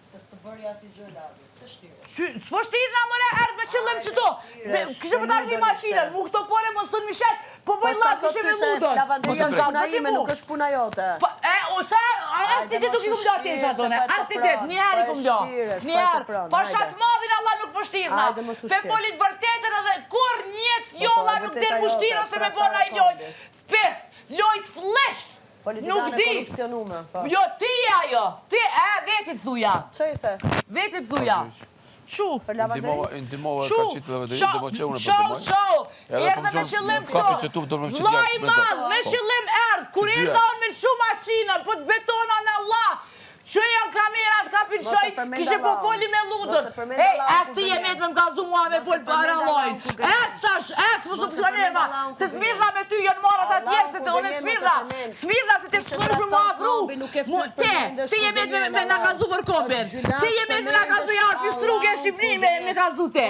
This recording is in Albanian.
Se s'të bëri as i gjë Ladi. Pse shtiresh? S'po shtirë na mëre erdhë me qëllim që to. Kështë për tash një mashine, mu këto fore më sënë Michel, po bëj latë kishe me mudon. Lavanderia është puna ime, nuk është puna jote. Ose, as ti ditë kumë do atje shatone, as ti ditë, njëherë i kumë do. Njëherë, po shatë madhin Allah nuk po shtirëna. Pe folit vërtetën edhe kur njët fjolla nuk den mu shtirë ose me bona i loj. Pes, lojt flesh. Nuk di. Jo, ti ajo. Ti, vetit thuja. Që i the? Vetit thuja. Qu? Indimova ka qitë lavanderi, indimo që unë për Qau, erdhe me qëllim këto. Vlaj madh, me qëllim erdh. Kur erdhe onë me shumë maqinën, po të betona në Allah. Që janë kamerat, ka pilqoj, kishe po foli me ludën. Ej, es ti jemet me m'kazu mua me fol për allojnë. Es tash, mu su pëshoneva. Se smirda me ty jënë marat atjerë, se të unë smirda. Smirda se të shkërë për mua afru. Ti jemet me nga kazu për kombin. Ti jemet me nga kazu jarë për struge Shqipni me kazu te.